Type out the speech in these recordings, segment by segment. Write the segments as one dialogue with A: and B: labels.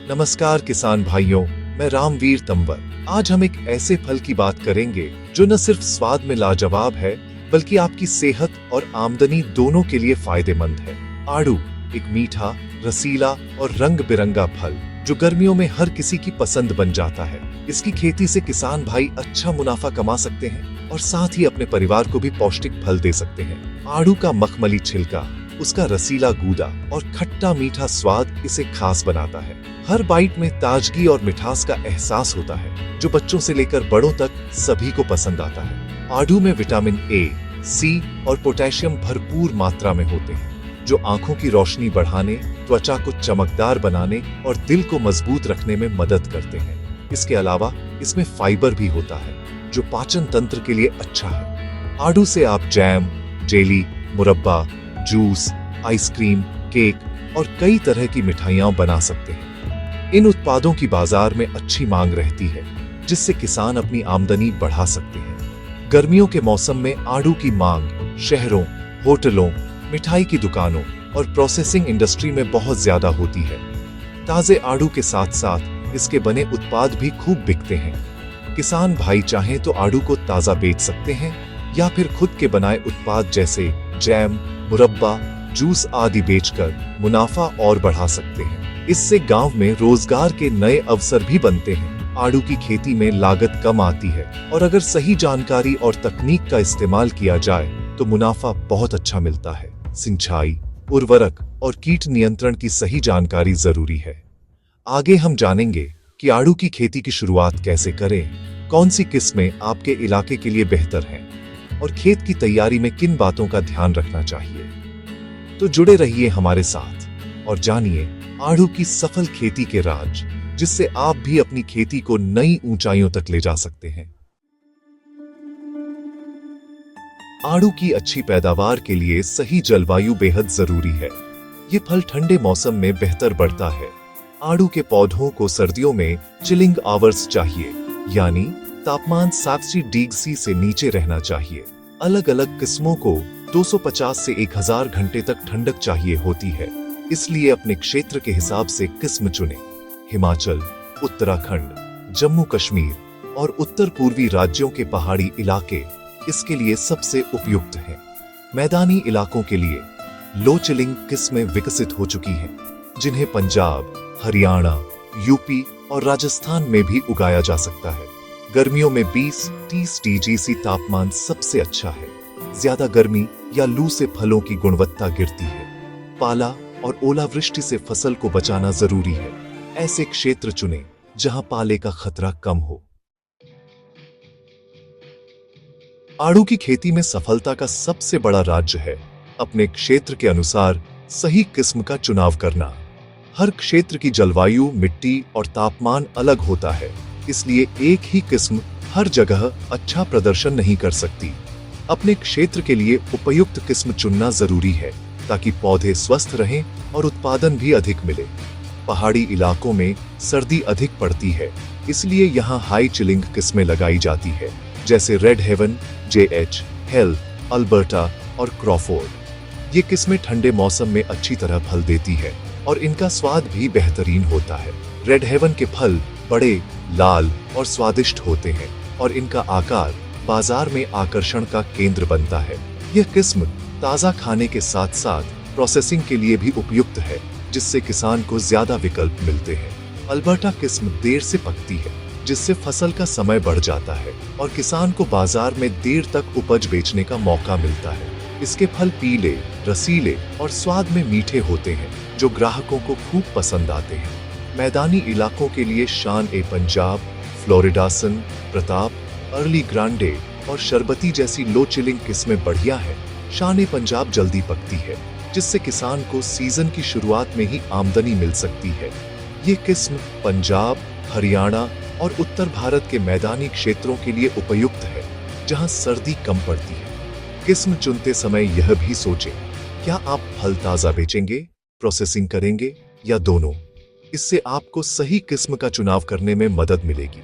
A: नमस्कार किसान भाइयों, मैं रामवीर तंवर। आज हम एक ऐसे फल की बात करेंगे जो न सिर्फ स्वाद में लाजवाब है बल्कि आपकी सेहत और आमदनी दोनों के लिए फायदेमंद है। आड़ू एक मीठा, रसीला और रंग बिरंगा फल जो गर्मियों में हर किसी की पसंद बन जाता है। इसकी खेती से किसान भाई अच्छा मुनाफा कमा सकते हैं और साथ ही अपने परिवार को भी पौष्टिक फल दे सकते हैं। आड़ू का मखमली छिलका, उसका रसीला गूदा और खट्टा मीठा स्वाद इसे खास बनाता है। हर बाइट में ताजगी और मिठास का एहसास होता है जो बच्चों से लेकर बड़ों तक सभी को पसंद आता है। आड़ू में विटामिन ए, सी और पोटेशियम भरपूर मात्रा में होते हैं जो आंखों की रोशनी बढ़ाने, त्वचा को चमकदार बनाने और दिल को मजबूत रखने में मदद करते हैं। इसके अलावा इसमें फाइबर भी होता है जो पाचन तंत्र के लिए अच्छा है। आड़ू से आप जैम, जेली, मुरब्बा, जूस, आइसक्रीम, केक और कई तरह की मिठाइयां बना सकते हैं। इन उत्पादों की बाजार में अच्छी मांग रहती है जिससे किसान अपनी आमदनी बढ़ा सकते हैं। गर्मियों के मौसम में आड़ू की मांग शहरों, होटलों, मिठाई की दुकानों और प्रोसेसिंग इंडस्ट्री में बहुत ज्यादा होती है। ताजे आड़ू के साथ साथ इसके बने उत्पाद भी खूब बिकते हैं। किसान भाई चाहें तो आड़ू को ताजा बेच सकते हैं या फिर खुद के बनाए उत्पाद जैसे जैम, मुरब्बा, जूस आदि बेचकर मुनाफा और बढ़ा सकते हैं। इससे गांव में रोजगार के नए अवसर भी बनते हैं। आड़ू की खेती में लागत कम आती है और अगर सही जानकारी और तकनीक का इस्तेमाल किया जाए तो मुनाफा बहुत अच्छा मिलता है। सिंचाई, उर्वरक और कीट नियंत्रण की सही जानकारी जरूरी है। आगे हम जानेंगे कि आड़ू की खेती की शुरुआत कैसे करें, कौन सी किस्में आपके इलाके के लिए बेहतर हैं और खेत की तैयारी में किन बातों का ध्यान रखना चाहिए। तो जुड़े रहिए हमारे साथ और जानिए आड़ू की सफल खेती के राज, जिससे आप भी अपनी खेती को नई ऊंचाइयों तक ले जा सकते हैं। आड़ू की अच्छी पैदावार के लिए सही जलवायु बेहद जरूरी है। ये फल ठंडे मौसम में बेहतर बढ़ता है। आड़ू के पौधों को सर्दियों में चिलिंग आवर्स चाहिए, यानी तापमान 60 डिग्री से नीचे रहना चाहिए। अलग अलग किस्मों को 250 से 1000 घंटे तक ठंडक चाहिए होती है, इसलिए अपने क्षेत्र के हिसाब से किस्म चुनें। हिमाचल, उत्तराखंड, जम्मू कश्मीर और उत्तर पूर्वी राज्यों के पहाड़ी इलाके इसके लिए सबसे उपयुक्त हैं। मैदानी इलाकों के लिए लो चिलिंग किस्में विकसित हो चुकी हैं, जिन्हें पंजाब, हरियाणा, यूपी और राजस्थान में भी उगाया जा सकता है। गर्मियों में 20-30 डिग्री तापमान सबसे अच्छा है। ज्यादा गर्मी या लू से फलों की गुणवत्ता गिरती है। पाला और ओलावृष्टि से फसल को बचाना जरूरी है। ऐसे क्षेत्र चुनें जहां पाले का खतरा कम हो। आड़ू की खेती में सफलता का सबसे बड़ा राज है अपने क्षेत्र के अनुसार सही किस्म का चुनाव करना। हर क्षेत्र की जलवायु, मिट्टी और तापमान अलग होता है, इसलिए एक ही किस्म हर जगह अच्छा प्रदर्शन नहीं कर सकती। अपने क्षेत्र के लिए उपयुक्त किस्म चुनना जरूरी है ताकि पौधे स्वस्थ रहें और उत्पादन भी अधिक मिले। पहाड़ी इलाकों में सर्दी अधिक पड़ती है, इसलिए यहाँ हाई चिलिंग किस्में लगाई जाती है, जैसे red haven, JH, Hale, Alberta और क्रॉफोर्ड। ये किस्में ठंडे मौसम में अच्छी तरह फल देती है और इनका स्वाद भी बेहतरीन होता है। रेड हेवन के फल बड़े, लाल और स्वादिष्ट होते हैं और इनका आकार बाजार में आकर्षण का केंद्र बनता है। यह किस्म ताजा खाने के साथ साथ प्रोसेसिंग के लिए भी उपयुक्त है, जिससे किसान को ज्यादा विकल्प मिलते हैं। अल्बर्टा किस्म देर से पकती है, जिससे फसल का समय बढ़ जाता है और किसान को बाजार में देर तक उपज बेचने का मौका मिलता है। इसके फल पीले, रसीले और स्वाद में मीठे होते हैं, जो ग्राहकों को खूब पसंद आते हैं। मैदानी इलाकों के लिए शान ए पंजाब, फ्लोरिडासन, प्रताप, अर्ली ग्रांडे और शरबती जैसी लो चिलिंग किस्में बढ़िया है। शान ए पंजाब जल्दी पकती है, जिससे किसान को सीजन की शुरुआत में ही आमदनी मिल सकती है। ये किस्म पंजाब, हरियाणा और उत्तर भारत के मैदानी क्षेत्रों के लिए उपयुक्त है, जहां सर्दी कम पड़ती है। किस्म चुनते समय यह भी सोचें, क्या आप फल ताजा बेचेंगे, प्रोसेसिंग करेंगे या दोनों। इससे आपको सही किस्म का चुनाव करने में मदद मिलेगी।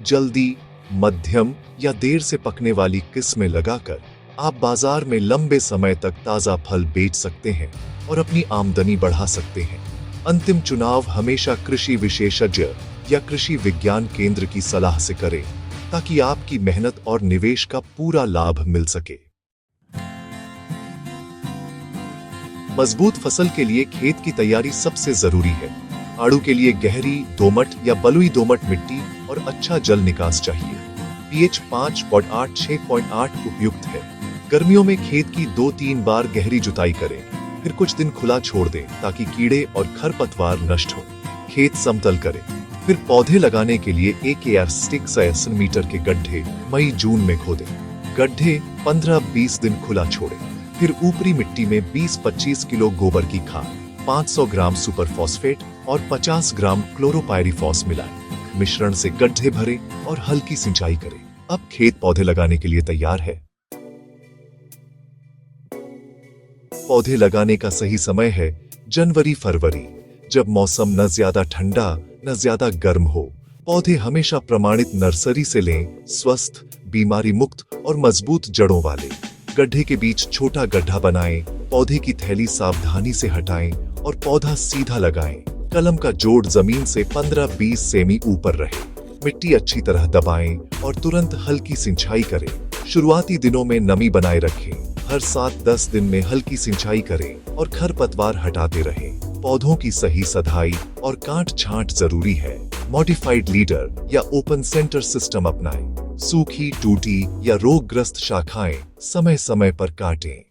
A: जल्दी, मध्यम या देर से पकने वाली किस्में लगाकर आप बाजार में लंबे समय तक ताजा फल बेच सकते हैं और अपनी आमदनी बढ़ा सकते हैं। अंतिम चुनाव हमेशा कृषि विशेषज्ञ या कृषि विज्ञान केंद्र की सलाह से करें, ताकि आपकी मेहनत और निवेश का पूरा लाभ मिल सके। मजबूत फसल के लिए खेत की तैयारी सबसे जरूरी है। आड़ू के लिए गहरी दोमट या बलुई दोमट मिट्टी और अच्छा जल निकास चाहिए। पीएच 5.8-6.8 उपयुक्त है। गर्मियों में खेत की 2-3 बार गहरी जुताई करें, फिर कुछ दिन खुला छोड़ दें ताकि कीड़े और खरपतवार नष्ट हो। खेत समतल करें, फिर पौधे लगाने के लिए 1 मीटर के गड्ढे मई-जून में खोदें। गड्ढे 15-20 दिन खुला छोड़ें, फिर ऊपरी मिट्टी में 20-25 किलो गोबर की खाद, 500 ग्राम सुपर फॉस्फेट और 50 ग्राम क्लोरोपायरीफॉस मिलाएं। मिश्रण से गड्ढे भरें और हल्की सिंचाई करें। अब खेत पौधे लगाने के लिए तैयार है। पौधे लगाने का सही समय है जनवरी-फरवरी, जब मौसम न ज्यादा ठंडा न ज्यादा गर्म हो। पौधे हमेशा प्रमाणित नर्सरी से लें, स्वस्थ, बीमारी मुक्त और मजबूत जड़ों वाले। गड्ढे के बीच छोटा गड्ढा बनाएं, पौधे की थैली सावधानी से हटाएं और पौधा सीधा लगाएं। कलम का जोड़ जमीन से 15-20 सेमी ऊपर रहे। मिट्टी अच्छी तरह दबाएं और तुरंत हल्की सिंचाई करें। शुरुआती दिनों में नमी बनाए रखें। हर 7-10 दिन में हल्की सिंचाई करें और खरपतवार हटाते रहें। पौधों की सही सधाई और काट छांट जरूरी है। मॉडिफाइड लीडर या ओपन सेंटर सिस्टम अपनाएं। सूखी, टूटी या रोगग्रस्त शाखाएं समय समय पर काटें।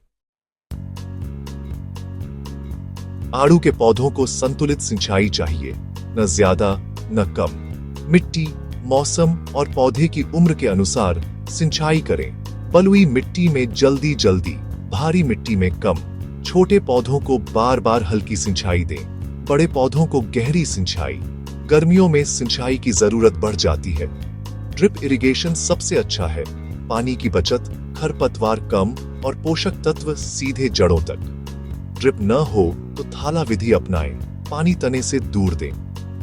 A: आड़ू के पौधों को संतुलित सिंचाई चाहिए, न ज्यादा न कम। मिट्टी, मौसम और पौधे की उम्र के अनुसार सिंचाई करें। बलुई मिट्टी में जल्दी, भारी मिट्टी में कम। छोटे पौधों को बार बार हल्की सिंचाई दें, बड़े पौधों को गहरी सिंचाई। गर्मियों में सिंचाई की जरूरत बढ़ जाती है। ड्रिप इरिगेशन सबसे अच्छा है। पानी की बचत, खरपतवार कम और पोषक तत्व सीधे जड़ों तक। ड्रिप न हो तो थाला विधि अपनाएं, पानी तने से दूर दें।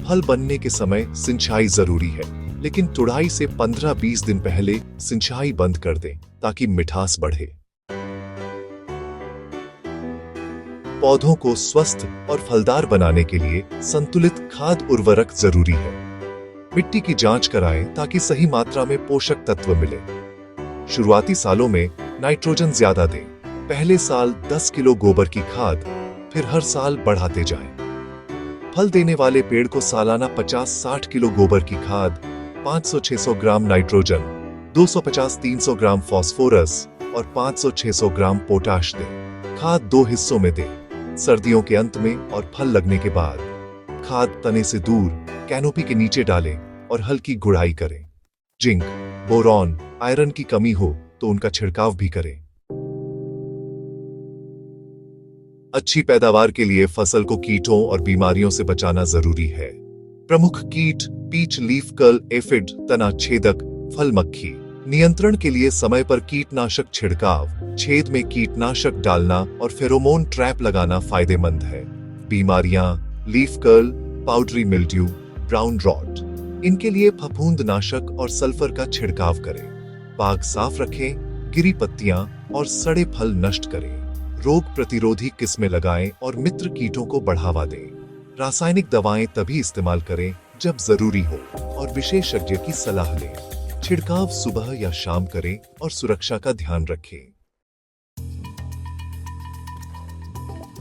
A: फल बनने के समय सिंचाई जरूरी है, लेकिन तुड़ाई से 15-20 दिन पहले सिंचाई बंद कर दें ताकि मिठास बढ़े। पौधों को स्वस्थ और फलदार बनाने के लिए संतुलित खाद उर्वरक जरूरी है। मिट्टी की जांच कराएं ताकि सही मात्रा में पोषक तत्व मिले। शुरुआती सालों में नाइट्रोजन ज्यादा दें। पहले साल 10 किलो गोबर की खाद, फिर हर साल बढ़ाते जाएं। फल देने वाले पेड़ को सालाना 50-60 किलो गोबर की खाद, 500-600 ग्राम नाइट्रोजन, 250-300 ग्राम फास्फोरस और 500-600 ग्राम पोटाश दें। खाद 2 हिस्सों में दें, सर्दियों के अंत में और फल लगने के बाद। खाद तने से दूर कैनोपी के नीचे डालें और हल्की गुड़ाई करें। जिंक, बोरॉन, आयरन की कमी हो तो उनका छिड़काव भी करें। अच्छी पैदावार के लिए फसल को कीटों और बीमारियों से बचाना जरूरी है। प्रमुख कीट पीच लीफ कर्ल एफिड, तना छेदक, फल मक्खी। नियंत्रण के लिए समय पर कीटनाशक छिड़काव, छेद में कीटनाशक डालना और फेरोमोन ट्रैप लगाना फायदेमंद है। बीमारियां leaf curl, powdery mildew, brown rot, इनके लिए फफूंदनाशक और सल्फर का छिड़काव करें। बाग साफ रखें, गिरी पत्तियां और सड़े फल नष्ट करें। रोग प्रतिरोधी किस्में लगाएं और मित्र कीटों को बढ़ावा दें। रासायनिक दवाएं तभी इस्तेमाल करें जब जरूरी हो और विशेषज्ञ की सलाह लें। छिड़काव सुबह या शाम करें और सुरक्षा का ध्यान रखें।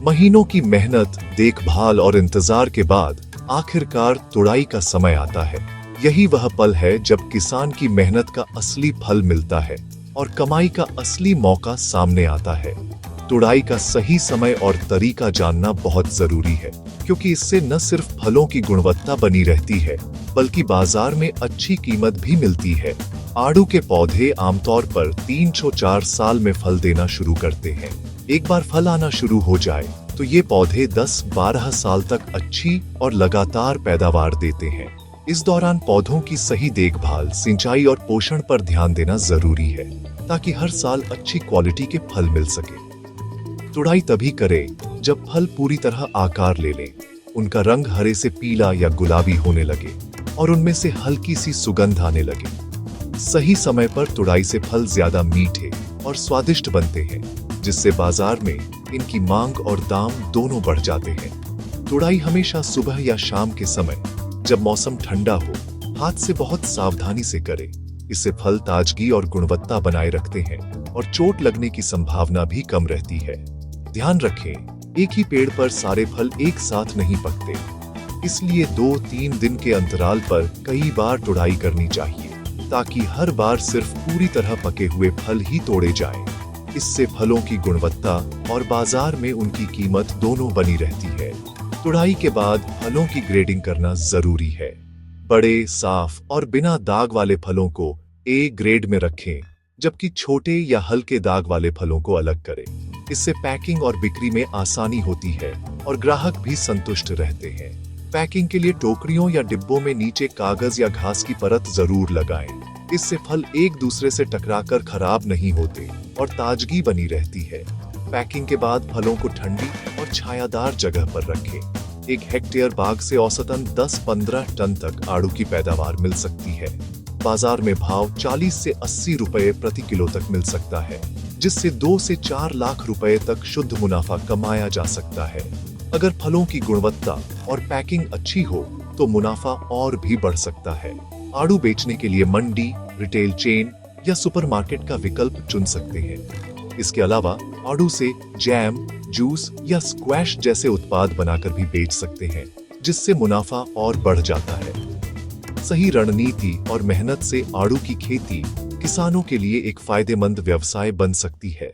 A: महीनों की मेहनत, देखभाल और इंतजार के बाद आखिरकार तुड़ाई का समय आता है। यही वह पल है जब किसान की मेहनत का असली फल मिलता है और कमाई का असली मौका सामने आता है। तुड़ाई का सही समय और तरीका जानना बहुत जरूरी है, क्योंकि इससे न सिर्फ फलों की गुणवत्ता बनी रहती है, बल्कि बाजार में अच्छी कीमत भी मिलती है। आड़ू के पौधे आमतौर पर 3-4 साल में फल देना शुरू करते हैं। एक बार फल आना शुरू हो जाए तो ये पौधे 10-12 साल तक अच्छी और लगातार पैदावार देते हैं। इस दौरान पौधों की सही देखभाल, सिंचाई और पोषण पर ध्यान देना जरूरी है, ताकि हर साल अच्छी क्वालिटी के फल मिल सके। तुड़ाई तभी करें जब फल पूरी तरह आकार ले लें, उनका रंग हरे से पीला या गुलाबी होने लगे और उनमें से हल्की सी सुगंध आने लगे। सही समय पर तुड़ाई से फल ज्यादा मीठे और स्वादिष्ट बनते हैं, जिससे बाजार में इनकी मांग और दाम दोनों बढ़ जाते हैं। तुड़ाई हमेशा सुबह या शाम के समय, जब मौसम ठंडा हो, हाथ से बहुत सावधानी से करें। इससे फल ताजगी और गुणवत्ता बनाए रखते हैं और चोट लगने की संभावना भी कम रहती है। ध्यान रखें, एक ही पेड़ पर सारे फल एक साथ नहीं पकते, इसलिए 2-3 दिन के अंतराल पर कई बार तुड़ाई करनी चाहिए, ताकि हर बार सिर्फ पूरी तरह पके हुए फल ही तोड़े जाएं। इससे फलों की गुणवत्ता और बाजार में उनकी कीमत दोनों बनी रहती है। तुड़ाई के बाद फलों की ग्रेडिंग करना जरूरी है। बड़े, साफ और बिना दाग वाले फलों को ए ग्रेड में रखें, जबकि छोटे या हल्के दाग वाले फलों को अलग करें। इससे पैकिंग और बिक्री में आसानी होती है और ग्राहक भी संतुष्ट रहते हैं। पैकिंग के लिए टोकरियों या डिब्बों में नीचे कागज या घास की परत जरूर लगाएं। इससे फल एक दूसरे से टकराकर खराब नहीं होते और ताजगी बनी रहती है। पैकिंग के बाद फलों को ठंडी और छायादार जगह पर रखें। 1 हेक्टेयर बाग से औसतन 10-15 टन तक आड़ू की पैदावार मिल सकती है। बाजार में भाव 40 से 80 रुपए प्रति किलो तक मिल सकता है, जिससे 2 से 4 लाख रुपए तक शुद्ध मुनाफा कमाया जा सकता है। अगर फलों की गुणवत्ता और पैकिंग अच्छी हो तो मुनाफा और भी बढ़ सकता है। आड़ू बेचने के लिए मंडी, रिटेल चेन या सुपरमार्केट का विकल्प चुन सकते हैं। इसके अलावा आड़ू से जैम, जूस या स्क्वैश जैसे उत्पाद बनाकर भी बेच सकते हैं, जिससे मुनाफा और बढ़ जाता है। सही रणनीति और मेहनत से आड़ू की खेती किसानों के लिए एक फायदेमंद व्यवसाय बन सकती है।